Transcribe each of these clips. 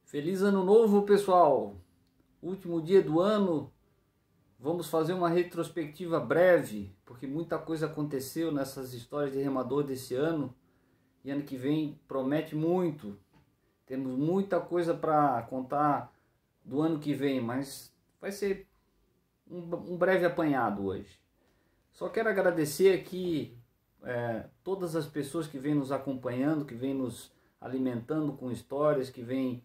Feliz ano novo, pessoal! Último dia do ano, vamos fazer uma retrospectiva breve, porque muita coisa aconteceu nessas histórias de remador desse ano, e ano que vem promete muito. Temos muita coisa para contar do ano que vem, mas vai ser um breve apanhado hoje. Só quero agradecer aqui todas as pessoas que vêm nos acompanhando, que vêm nos alimentando com histórias, que vêm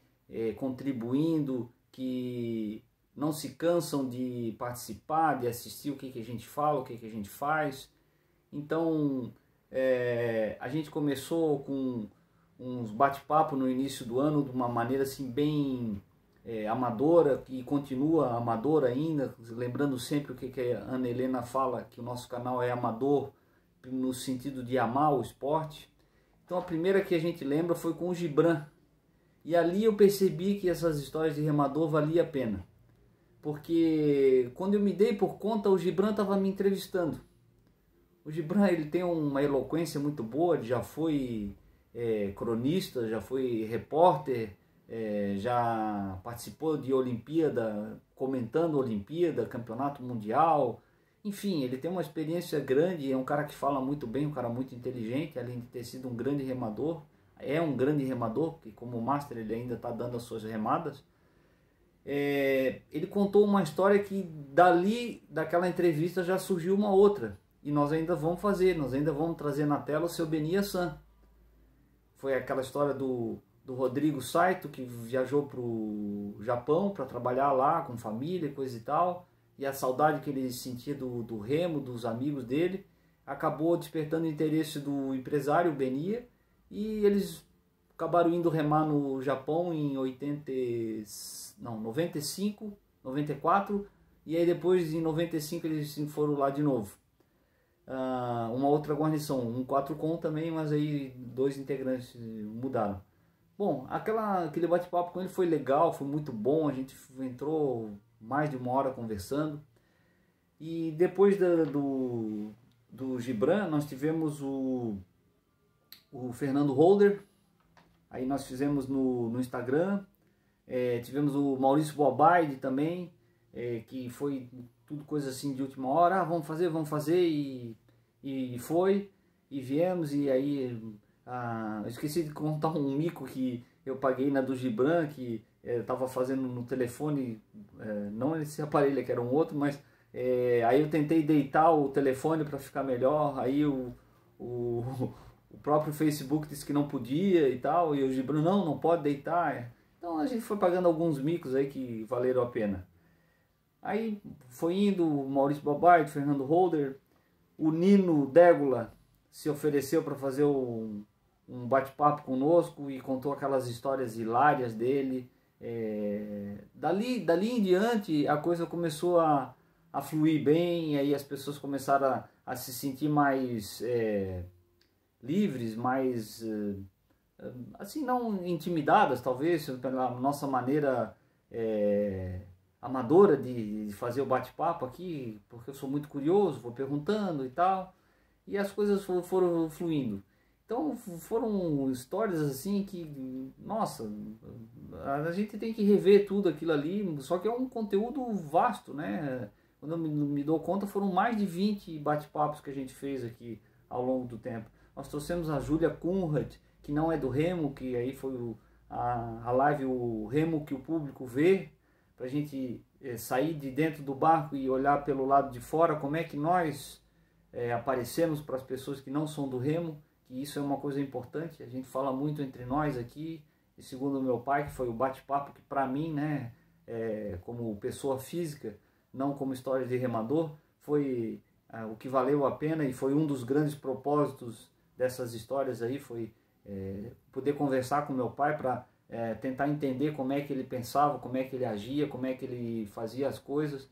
contribuindo, que não se cansam de participar, de assistir o que a gente fala, o que a gente faz. Então, a gente começou com uns bate-papo no início do ano de uma maneira assim bem amadora, e continua amadora ainda, lembrando sempre o que a Ana Helena fala, que o nosso canal é amador no sentido de amar o esporte. Então a primeira que a gente lembra foi com o Gibran, e ali eu percebi que essas histórias de remador valia a pena, porque quando eu me dei por conta, o Gibran estava me entrevistando. O Gibran, ele tem uma eloquência muito boa, ele já foi cronista, já foi repórter, já participou de Olimpíada, comentando Olimpíada, Campeonato Mundial, enfim, ele tem uma experiência grande, é um cara que fala muito bem, um cara muito inteligente, além de ter sido um grande remador, é um grande remador, porque como Master ele ainda está dando as suas remadas. Ele contou uma história que daquela entrevista já surgiu uma outra, e nós ainda vamos fazer, nós ainda vamos trazer na tela o seu Beniya-san. Foi aquela história do Rodrigo Saito, que viajou para o Japão para trabalhar lá com família e coisa e tal, e a saudade que ele sentia do remo, dos amigos dele, acabou despertando o interesse do empresário Beniya, e eles acabaram indo remar no Japão em 95, 94, e aí depois em 95 eles foram lá de novo. Uma outra guarnição, um 4 também, mas aí 2 integrantes mudaram. Bom, aquele bate-papo com ele foi legal, foi muito bom, a gente entrou mais de 1 hora conversando. E depois do Gibran, nós tivemos o Fernando Holder, aí nós fizemos no Instagram. Tivemos o Maurício Bobaide também, que foi tudo coisa assim de última hora, vamos fazer, e foi, e viemos, e aí eu esqueci de contar um mico que eu paguei na do Gibran, que eu estava fazendo no telefone, não esse aparelho, que era um outro, mas aí eu tentei deitar o telefone para ficar melhor, aí o próprio Facebook disse que não podia e tal, e o Gibran, não pode deitar. Então a gente foi pagando alguns micos aí que valeram a pena. Aí foi indo o Maurício Bobaide, o Fernando Holder, o Nino Dégula se ofereceu para fazer um bate-papo conosco e contou aquelas histórias hilárias dele. Dali em diante a coisa começou a fluir bem, e aí as pessoas começaram a se sentir mais livres, mais assim, não intimidadas talvez pela nossa maneira amadora de fazer o bate-papo aqui, porque eu sou muito curioso, vou perguntando e tal, e as coisas foram fluindo. Então foram histórias assim que, nossa, a gente tem que rever tudo aquilo ali, só que é um conteúdo vasto, né? Quando eu me dou conta, foram mais de 20 bate-papos que a gente fez aqui ao longo do tempo. Nós trouxemos a Júlia Conrad, que não é do remo, que aí foi a live, o remo que o público vê, para a gente sair de dentro do barco e olhar pelo lado de fora, como é que nós aparecemos para as pessoas que não são do remo, que isso é uma coisa importante, a gente fala muito entre nós aqui, e segundo o meu pai, que foi o bate-papo que para mim, né, como pessoa física, não como história de remador, foi o que valeu a pena, e foi um dos grandes propósitos dessas histórias aí, foi poder conversar com meu pai para tentar entender como é que ele pensava, como é que ele agia, como é que ele fazia as coisas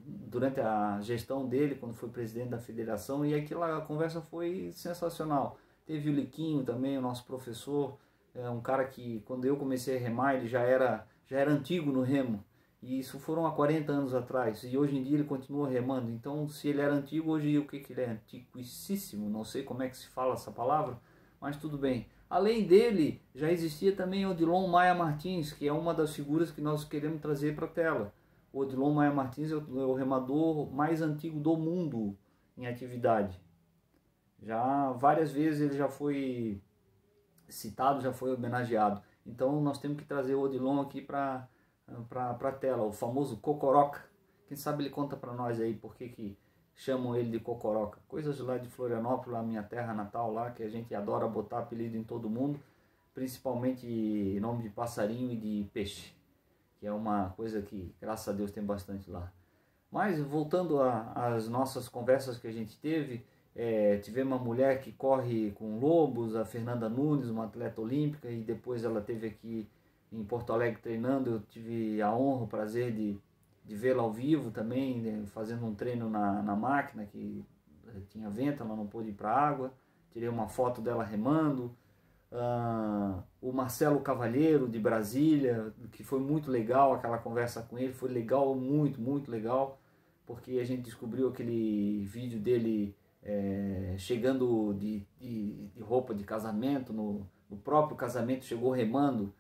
durante a gestão dele, quando foi presidente da federação, e aquela conversa foi sensacional. Teve o Liquinho também, o nosso professor, um cara que quando eu comecei a remar ele já era antigo no remo, e isso foram há 40 anos atrás, e hoje em dia ele continua remando. Então, se ele era antigo, hoje o que ele é? Antiquíssimo, não sei como é que se fala essa palavra, mas tudo bem. Além dele, já existia também Odilon Maia Martins, que é uma das figuras que nós queremos trazer para a tela. O Odilon Maia Martins é o remador mais antigo do mundo em atividade. Já várias vezes ele já foi citado, já foi homenageado. Então nós temos que trazer o Odilon aqui para a tela, o famoso Cocoroca. Quem sabe ele conta para nós aí por que chamam ele de Cocoroca. Coisas lá de Florianópolis, a minha terra natal lá, que a gente adora botar apelido em todo mundo, principalmente nome de passarinho e de peixe, que é uma coisa que, graças a Deus, tem bastante lá. Mas voltando às nossas conversas que a gente teve, tivemos uma mulher que corre com lobos, a Fernanda Nunes, uma atleta olímpica, e depois ela esteve aqui em Porto Alegre treinando. Eu tive a honra, o prazer de vê-la ao vivo também, né, fazendo um treino na máquina, que tinha vento, ela não pôde ir para a água. Tirei uma foto dela remando. O Marcelo Cavalheiro, de Brasília, que foi muito legal aquela conversa com ele, foi legal, muito, muito legal, porque a gente descobriu aquele vídeo dele chegando de roupa de casamento, no próprio casamento chegou remando.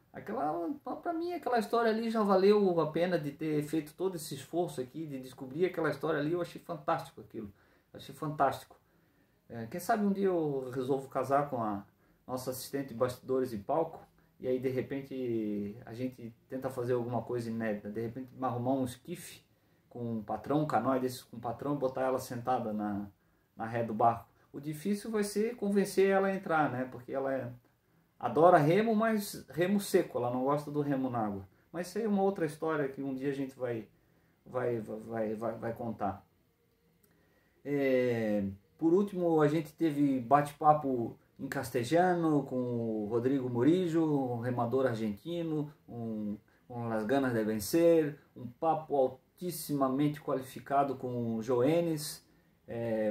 Para mim aquela história ali já valeu a pena de ter feito todo esse esforço aqui, de descobrir aquela história ali. Eu achei fantástico aquilo, achei fantástico. Quem sabe um dia eu resolvo casar com a nossa assistente de bastidores e palco, e aí de repente a gente tenta fazer alguma coisa inédita, de repente arrumar um esquife com um patrão, um canoa desses com um patrão, botar ela sentada na ré do barco. O difícil vai ser convencer ela a entrar, né? Porque ela adora remo, mas remo seco, ela não gosta do remo na água. Mas isso aí é uma outra história que um dia a gente vai contar. Por último, a gente teve bate-papo em castelhano com o Rodrigo Murillo, um remador argentino, com as ganas de vencer, um papo altissimamente qualificado com o Joenes,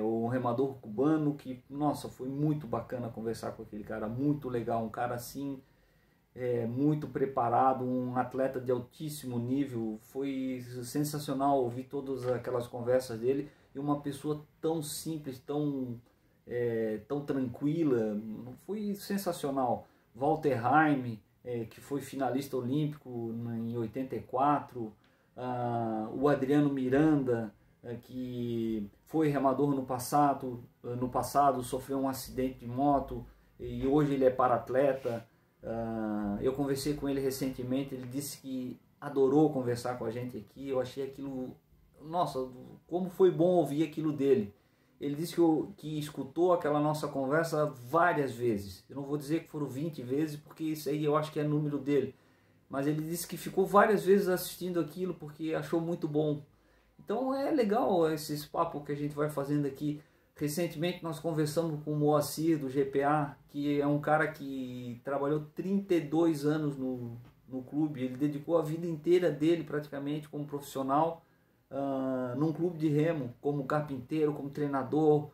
o remador cubano, que, nossa, foi muito bacana conversar com aquele cara, muito legal, um cara assim, muito preparado, um atleta de altíssimo nível. Foi sensacional ouvir todas aquelas conversas dele, e uma pessoa tão simples, tão tranquila, foi sensacional. Walter Heim, que foi finalista olímpico em 84, o Adriano Miranda, que foi remador no passado, sofreu um acidente de moto e hoje ele é para-atleta. Eu conversei com ele recentemente, ele disse que adorou conversar com a gente aqui. Eu achei aquilo, nossa, como foi bom ouvir aquilo dele. Ele disse que escutou aquela nossa conversa várias vezes. Eu não vou dizer que foram 20 vezes, porque isso aí eu acho que é número dele. Mas ele disse que ficou várias vezes assistindo aquilo porque achou muito bom. Então é legal esse papo que a gente vai fazendo aqui. Recentemente nós conversamos com o Moacir do GPA, que é um cara que trabalhou 32 anos no clube. Ele dedicou a vida inteira dele praticamente como profissional num clube de remo, como carpinteiro, como treinador,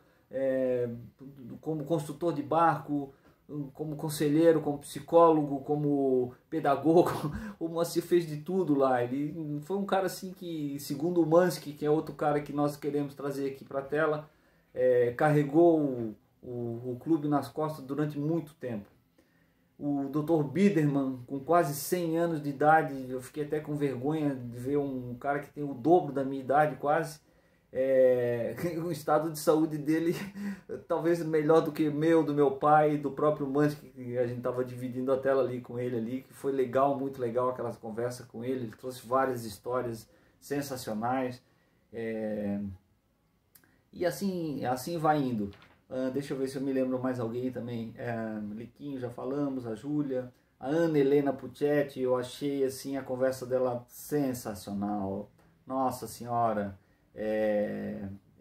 como construtor de barco, como conselheiro, como psicólogo, como pedagogo. O Moacir fez de tudo lá. Ele foi um cara assim que, segundo o Mansky, que é outro cara que nós queremos trazer aqui para a tela, carregou o clube nas costas durante muito tempo. O Dr. Biderman, com quase 100 anos de idade, eu fiquei até com vergonha de ver um cara que tem o dobro da minha idade quase, o estado de saúde dele talvez melhor do que do meu pai, do próprio Mansky, que a gente estava dividindo a tela ali com ele ali, que foi legal, muito legal aquelas conversas com ele. Ele trouxe várias histórias sensacionais, e assim vai indo. Deixa eu ver se eu me lembro mais alguém também. Liquinho, já falamos, a Júlia, a Ana Helena Puccetti. Eu achei assim a conversa dela sensacional, nossa senhora.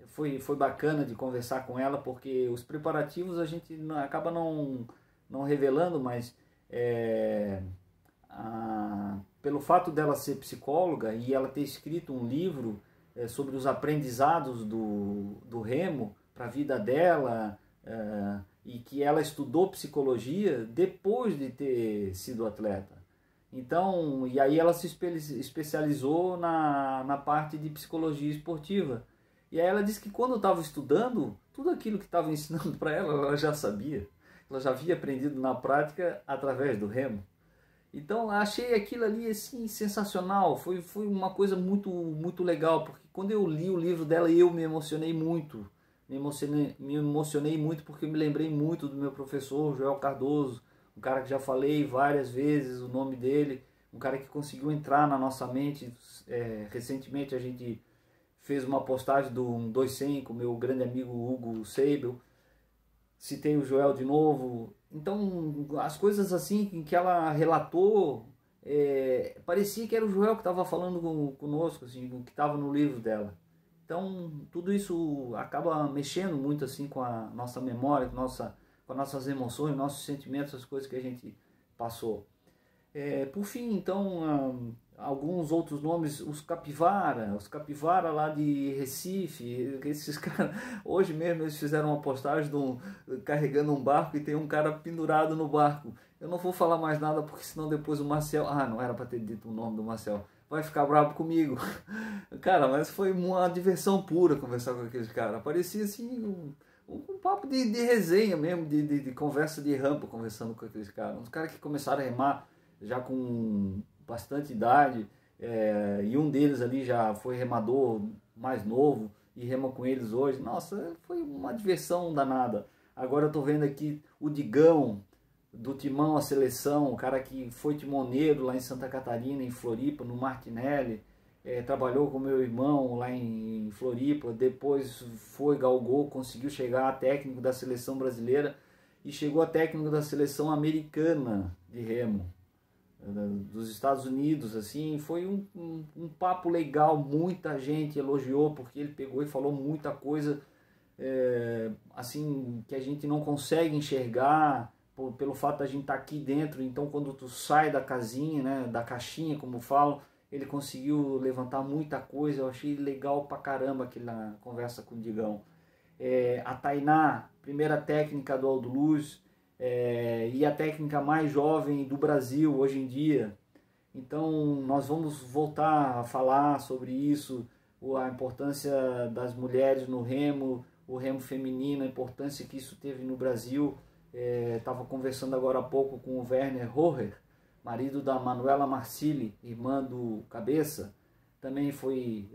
Foi bacana de conversar com ela, porque os preparativos a gente acaba não revelando, mas pelo fato dela ser psicóloga e ela ter escrito um livro sobre os aprendizados do remo para a vida dela, e que ela estudou psicologia depois de ter sido atleta. Então, e aí ela se especializou na parte de psicologia esportiva. E aí ela disse que quando estava estudando, tudo aquilo que estava ensinando para ela, ela já sabia. ela já havia aprendido na prática através do remo. Então achei aquilo ali assim sensacional, foi uma coisa muito legal, porque quando eu li o livro dela eu me emocionei muito, me emocionei muito porque me lembrei muito do meu professor Joel Cardoso, um cara que já falei várias vezes o nome dele, um cara que conseguiu entrar na nossa mente. Recentemente a gente fez uma postagem do 200 com o meu grande amigo Hugo Seibel, citei o Joel de novo. Então as coisas assim que ela relatou, parecia que era o Joel que estava falando conosco, assim, o que estava no livro dela. Então tudo isso acaba mexendo muito assim com a nossa memória, com as nossas emoções, nossos sentimentos, as coisas que a gente passou. Por fim, então, alguns outros nomes, os capivara lá de Recife, esses caras, hoje mesmo eles fizeram uma postagem carregando um barco e tem um cara pendurado no barco. Eu não vou falar mais nada porque senão depois o Marcel, não era para ter dito o nome do Marcel, vai ficar bravo comigo. Cara, mas foi uma diversão pura conversar com aqueles caras, parecia assim um papo de resenha mesmo, de conversa de rampa, conversando com aqueles caras, uns caras que começaram a remar já com bastante idade, e um deles ali já foi remador mais novo e rema com eles hoje. Nossa, foi uma diversão danada. Agora eu tô vendo aqui o Digão do Timão à Seleção, o cara que foi timoneiro lá em Santa Catarina, em Floripa, no Martinelli, trabalhou com meu irmão lá em Floripa, depois galgou, conseguiu chegar a técnico da seleção brasileira e chegou a técnico da seleção americana de remo dos Estados Unidos. Assim, foi um papo legal, muita gente elogiou porque ele pegou e falou muita coisa assim que a gente não consegue enxergar pelo fato da gente estar aqui dentro. Então quando tu sai da casinha, né, da caixinha como falam, ele conseguiu levantar muita coisa. Eu achei legal pra caramba aquela conversa com o Digão. A Tainá, primeira técnica do Aldo Luz, e a técnica mais jovem do Brasil hoje em dia. Então nós vamos voltar a falar sobre isso, a importância das mulheres no remo, o remo feminino, a importância que isso teve no Brasil. Estava conversando agora há pouco com o Werner Rohrer, marido da Manuela Marcilli, irmã do Cabeça. Também foi,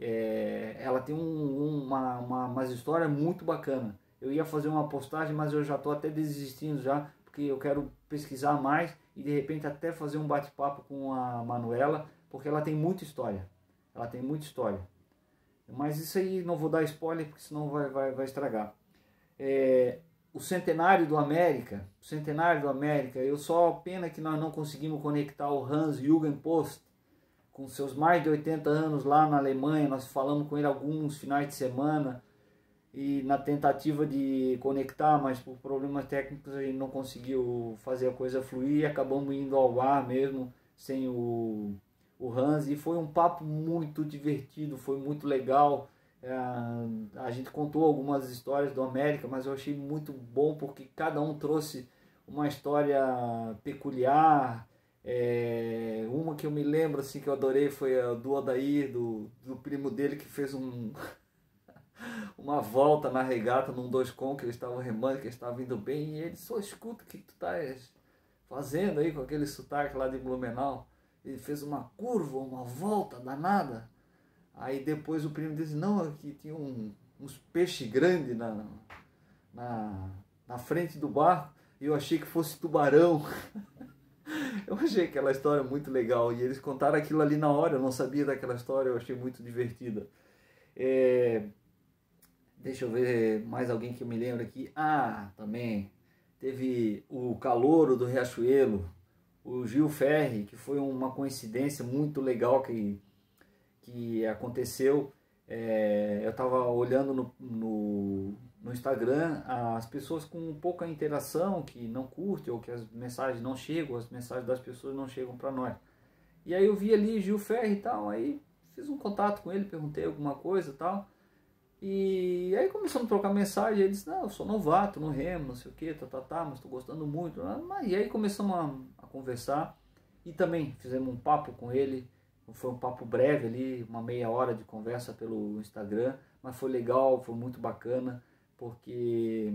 ela tem umas histórias muito bacanas. Eu ia fazer uma postagem, mas eu já estou até desistindo já, porque eu quero pesquisar mais e de repente até fazer um bate-papo com a Manuela, porque ela tem muita história. Ela tem muita história. Mas isso aí não vou dar spoiler, porque senão vai estragar. O centenário do América, eu só pena que nós não conseguimos conectar o Hans-Jürgen Post, com seus mais de 80 anos lá na Alemanha. Nós falamos com ele alguns finais de semana e na tentativa de conectar, mas por problemas técnicos a gente não conseguiu fazer a coisa fluir e acabamos indo ao ar mesmo sem o Hans. E foi um papo muito divertido, foi muito legal. A gente contou algumas histórias do América, mas eu achei muito bom porque cada um trouxe uma história peculiar. Uma que eu me lembro assim que eu adorei foi a do Odair, do primo dele, que fez uma volta na regata num 2 com que eles estavam remando, que eles estavam indo bem, e ele só escuta o que tu estás fazendo aí com aquele sotaque lá de Blumenau. Ele fez uma curva, uma volta danada. Aí depois o primo disse, não, aqui tinha uns peixes grandes na frente do barco, e eu achei que fosse tubarão. Eu achei aquela história muito legal, e eles contaram aquilo ali na hora, eu não sabia daquela história, eu achei muito divertida. Deixa eu ver mais alguém que eu me lembro aqui. Também teve o calouro do Riachuelo, o Gil Ferri, que foi uma coincidência muito legal que aconteceu. Eu estava olhando no Instagram as pessoas com pouca interação, que não curtem ou que as mensagens não chegam, as mensagens das pessoas não chegam para nós. E aí eu vi ali Gil Ferri e tal, aí fiz um contato com ele, perguntei alguma coisa e tal. E aí começamos a trocar mensagem, ele disse, não, eu sou novato no remo, não sei o que, mas estou gostando muito. E aí começamos a conversar e também fizemos um papo com ele. Foi um papo breve ali, uma meia hora de conversa pelo Instagram, mas foi legal, foi muito bacana, porque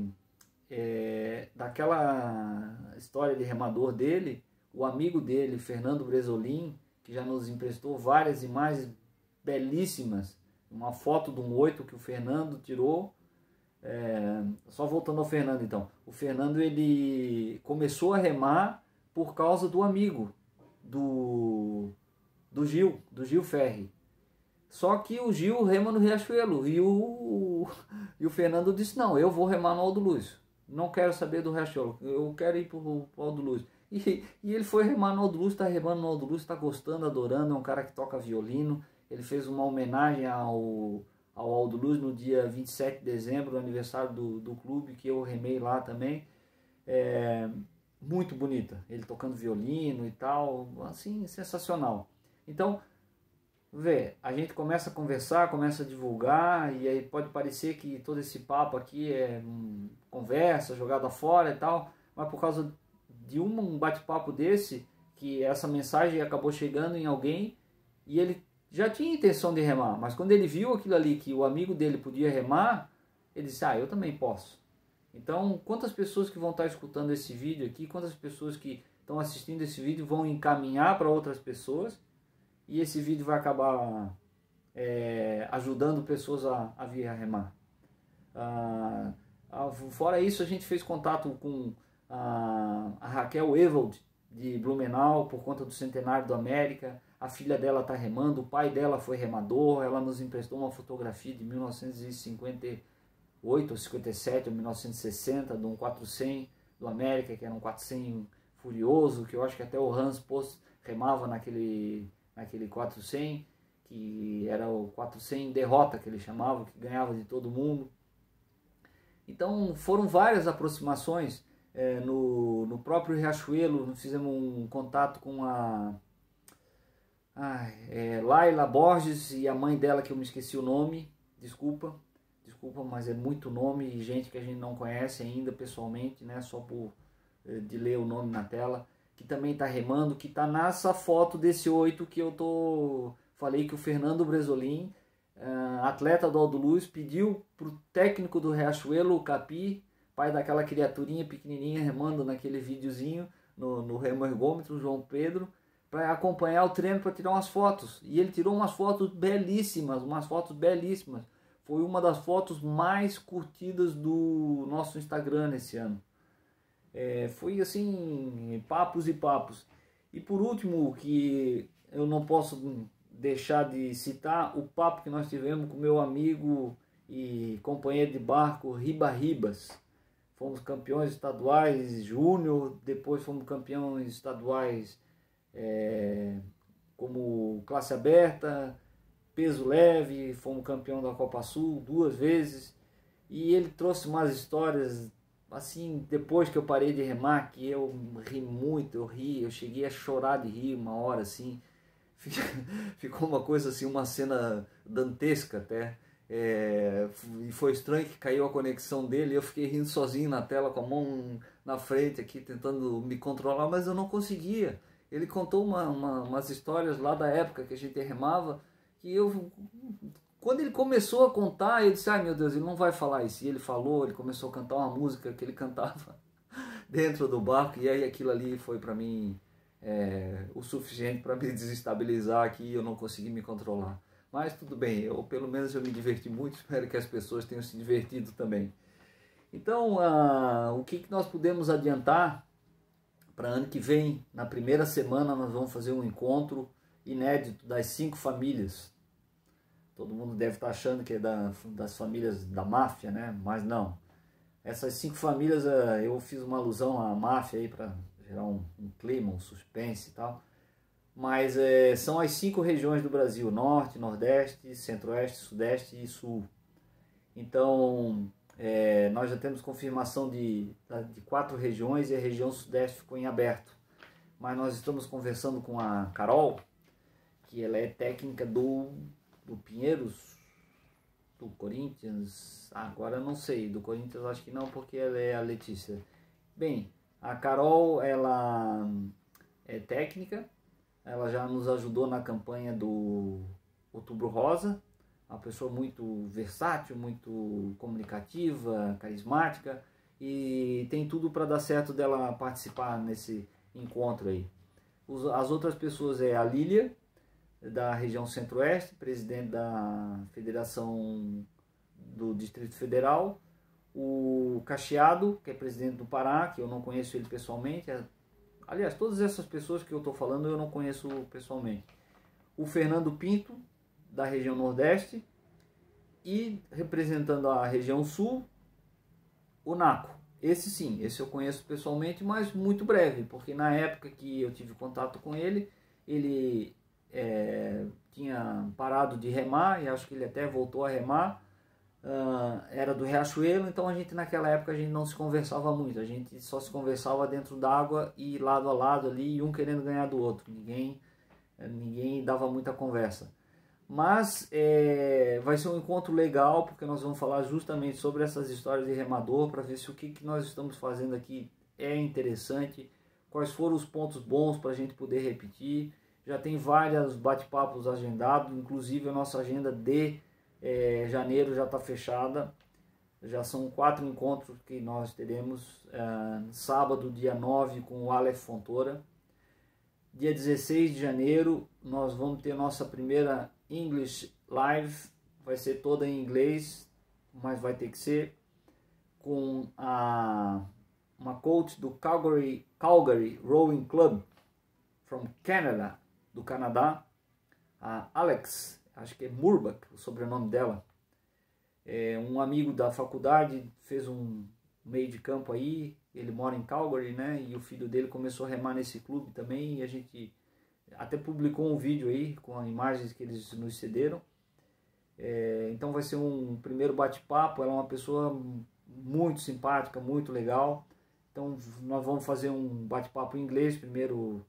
daquela história de remador dele, o amigo dele, Fernando Bresolim, que já nos emprestou várias imagens belíssimas, uma foto de um 8 que o Fernando tirou. Só voltando ao Fernando então, o Fernando ele começou a remar por causa do amigo do Gil Ferri. Só que o Gil rema no Riachuelo e o Fernando disse: não, eu vou remar no Aldo Luz, não quero saber do Riachuelo, eu quero ir para o Aldo Luz. E ele foi remar no Aldo Luz, está remando no Aldo Luz, está gostando, adorando. É um cara que toca violino. Ele fez uma homenagem ao Aldo Luz no dia 27 de dezembro, no aniversário do clube, que eu remei lá também. Muito bonita, ele tocando violino e tal, assim, sensacional. Então, a gente começa a conversar, começa a divulgar, e aí pode parecer que todo esse papo aqui é conversa, jogada fora e tal, mas por causa de um bate-papo desse, que essa mensagem acabou chegando em alguém, e ele já tinha intenção de remar, mas quando ele viu aquilo ali, que o amigo dele podia remar, ele disse: eu também posso. Então, quantas pessoas que vão estar escutando esse vídeo aqui, quantas pessoas que estão assistindo esse vídeo vão encaminhar para outras pessoas, e esse vídeo vai acabar ajudando pessoas a vir a remar. Fora isso, a gente fez contato com a Raquel Ewald, de Blumenau, por conta do centenário do América. A filha dela está remando, o pai dela foi remador, ela nos emprestou uma fotografia de 1958 ou 57 ou 1960, de um 400 do América, que era um 400 furioso, que eu acho que até o Hans Post remava naquele 400, que era o 400 derrota, que ele chamava, que ganhava de todo mundo. Então foram várias aproximações. No próprio Riachuelo fizemos um contato com a Laila Borges e a mãe dela, que eu me esqueci o nome, desculpa, mas é muito nome e gente que a gente não conhece ainda pessoalmente, né, só de ler o nome na tela, que também está remando, que está nessa foto desse 8 que eu falei que o Fernando Bresolim, atleta do Aldo Luz, pediu para o técnico do Riachuelo, o Capi, pai daquela criaturinha pequenininha remando naquele videozinho no remo ergômetro, o João Pedro, para acompanhar o treino, para tirar umas fotos. E ele tirou umas fotos belíssimas, Foi uma das fotos mais curtidas do nosso Instagram esse ano. Foi assim, papos e papos. E por último, que eu não posso deixar de citar, o papo que nós tivemos com meu amigo e companheiro de barco, Riba Ribas. Fomos campeões estaduais júnior, depois fomos campeões estaduais como classe aberta, peso leve, fomos campeão da Copa Sul 2 vezes. E ele trouxe umas histórias assim, depois que eu parei de remar, que eu ri muito, eu cheguei a chorar de rir uma hora assim. Ficou uma coisa assim, uma cena dantesca até. E foi estranho que caiu a conexão dele, eu fiquei rindo sozinho na tela, com a mão na frente aqui, tentando me controlar, mas eu não conseguia. Ele contou umas histórias lá da época que a gente remava, que quando ele começou a contar, eu disse: ai meu Deus, ele não vai falar isso. E ele falou, ele começou a cantar uma música que ele cantava dentro do barco, e aí aquilo ali foi para mim o suficiente para me desestabilizar aqui, e eu não consegui me controlar. Mas tudo bem, pelo menos eu me diverti muito, espero que as pessoas tenham se divertido também. Então, o que nós podemos adiantar para ano que vem? Na primeira semana nós vamos fazer um encontro inédito das 5 famílias. Todo mundo deve estar achando que é das famílias da máfia, né? Mas não. Essas 5 famílias, eu fiz uma alusão à máfia aí para gerar um clima, um suspense e tal. Mas são as 5 regiões do Brasil: Norte, Nordeste, Centro-Oeste, Sudeste e Sul. Então, nós já temos confirmação de 4 regiões, e a região Sudeste ficou em aberto. Mas nós estamos conversando com a Carol, que ela é técnica do Pinheiros, do Corinthians. Agora não sei, do Corinthians acho que não, porque ela é a Letícia. Bem, a Carol, ela é técnica. Ela já nos ajudou na campanha do Outubro Rosa, uma pessoa muito versátil, muito comunicativa, carismática, e tem tudo para dar certo dela participar nesse encontro aí. As outras pessoas é a Lília, da região Centro-Oeste, presidente da Federação do Distrito Federal, o Cacheado, que é presidente do Pará, que eu não conheço ele pessoalmente, aliás, todas essas pessoas que eu estou falando eu não conheço pessoalmente, o Fernando Pinto, da região Nordeste, e representando a região Sul, o Naco. Esse sim, esse eu conheço pessoalmente, mas muito breve, porque na época que eu tive contato com ele, ele tinha parado de remar, e acho que ele até voltou a remar, era do Riachuelo, então a gente naquela época a gente não se conversava muito, a gente só se conversava dentro d'água e lado a lado ali, um querendo ganhar do outro, ninguém dava muita conversa. Mas vai ser um encontro legal, porque nós vamos falar justamente sobre essas histórias de remador, para ver se o que nós estamos fazendo aqui é interessante, quais foram os pontos bons para a gente poder repetir. Já tem vários bate-papos agendados, inclusive a nossa agenda de janeiro já está fechada. Já são 4 encontros que nós teremos. Sábado, dia 9, com o Aleph Fontoura. Dia 16 de janeiro, nós vamos ter nossa primeira English Live. Vai ser toda em inglês, mas vai ter que ser com uma coach do Calgary Rowing Club, from Canada, do Canadá, a Alex, acho que é Murbach, o sobrenome dela. Um amigo da faculdade fez um meio de campo aí, ele mora em Calgary, né? E o filho dele começou a remar nesse clube também, e a gente até publicou um vídeo aí com as imagens que eles nos cederam. Então vai ser um primeiro bate-papo. Ela é uma pessoa muito simpática, muito legal. Então nós vamos fazer um bate-papo em inglês primeiro,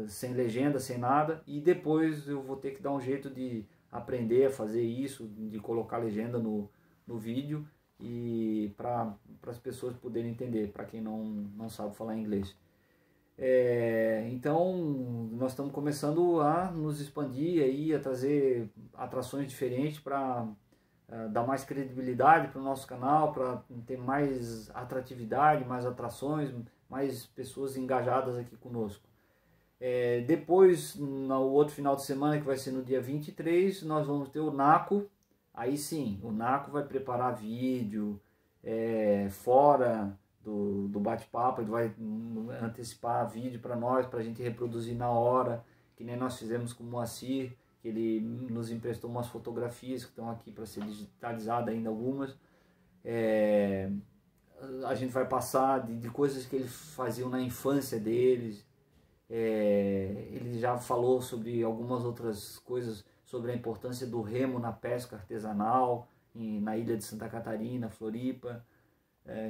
sem legenda, sem nada, e depois eu vou ter que dar um jeito de aprender a fazer isso, de colocar legenda no vídeo, e para as pessoas poderem entender, para quem não sabe falar inglês. Então nós estamos começando a nos expandir aí, a trazer atrações diferentes para dar mais credibilidade para o nosso canal, para ter mais atratividade, mais atrações, mais pessoas engajadas aqui conosco. Depois, no outro final de semana, que vai ser no dia 23, nós vamos ter o Naco. Aí sim, o Naco vai preparar vídeo fora do bate-papo, ele vai antecipar vídeo para nós, para a gente reproduzir na hora, que nem nós fizemos com o Moacir, que ele nos emprestou umas fotografias que estão aqui para ser digitalizadas ainda algumas. A gente vai passar de coisas que eles faziam na infância deles. Ele já falou sobre algumas outras coisas, sobre a importância do remo na pesca artesanal, na ilha de Santa Catarina, Floripa,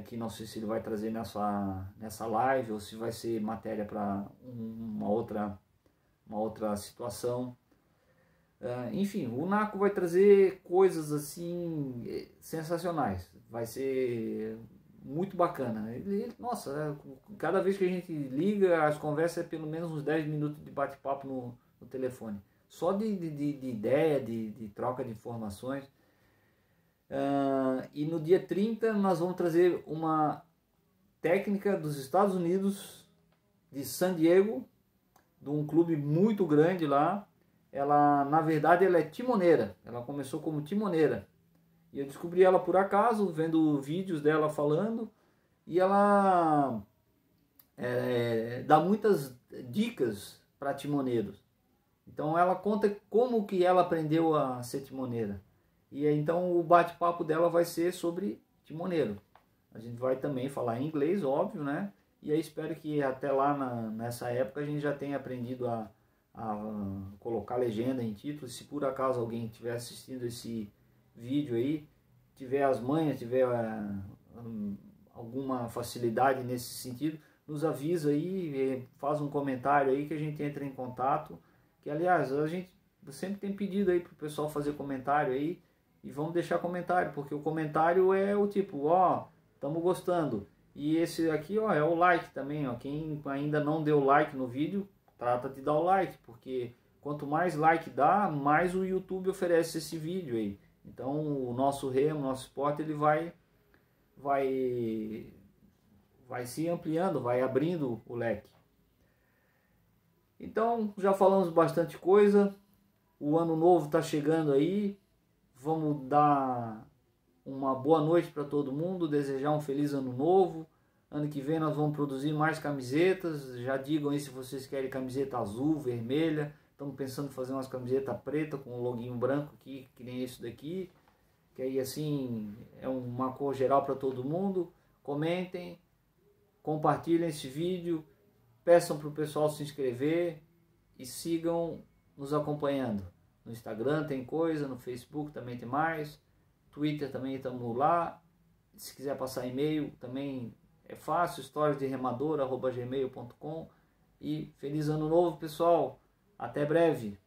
que não sei se ele vai trazer nessa live ou se vai ser matéria para uma outra situação. Enfim, o Naco vai trazer coisas assim sensacionais, vai ser muito bacana. Nossa, cada vez que a gente liga, as conversas é pelo menos uns 10 minutos de bate-papo no telefone, só de ideia, de troca de informações. E no dia 30 nós vamos trazer uma técnica dos Estados Unidos, de San Diego, de um clube muito grande lá. Ela, na verdade, ela é timoneira, ela começou como timoneira. E eu descobri ela por acaso, vendo vídeos dela falando, e ela dá muitas dicas para timoneiros. Então ela conta como que ela aprendeu a ser timoneira. E então o bate-papo dela vai ser sobre timoneiro. A gente vai também falar em inglês, óbvio, né? E aí espero que até lá nessa época a gente já tenha aprendido a colocar legenda em títulos. Se por acaso alguém estiver assistindo esse vídeo aí, tiver as manhas, tiver alguma facilidade nesse sentido, nos avisa aí, faz um comentário aí que a gente entra em contato. Que aliás, a gente sempre tem pedido aí pro pessoal fazer comentário aí, e vamos deixar comentário, porque o comentário é o tipo, ó, estamos gostando. E esse aqui, ó, é o like também, ó. Quem ainda não deu like no vídeo, trata de dar o like, porque quanto mais like dá, mais o YouTube oferece esse vídeo aí. Então o nosso remo, nosso esporte, ele vai vai se ampliando, vai abrindo o leque. Então, já falamos bastante coisa. O ano novo está chegando aí. Vamos dar uma boa noite para todo mundo, desejar um feliz ano novo. Ano que vem nós vamos produzir mais camisetas. Já digam aí se vocês querem camiseta azul, vermelha. Estamos pensando em fazer umas camisetas preta com um loginho branco aqui, que nem esse daqui. Que aí assim é uma cor geral para todo mundo. Comentem, compartilhem esse vídeo, peçam para o pessoal se inscrever e sigam nos acompanhando. No Instagram tem coisa, no Facebook também tem mais, Twitter também estamos lá. Se quiser passar e-mail também é fácil, historiasderemador@gmail.com. E feliz ano novo, pessoal, até breve.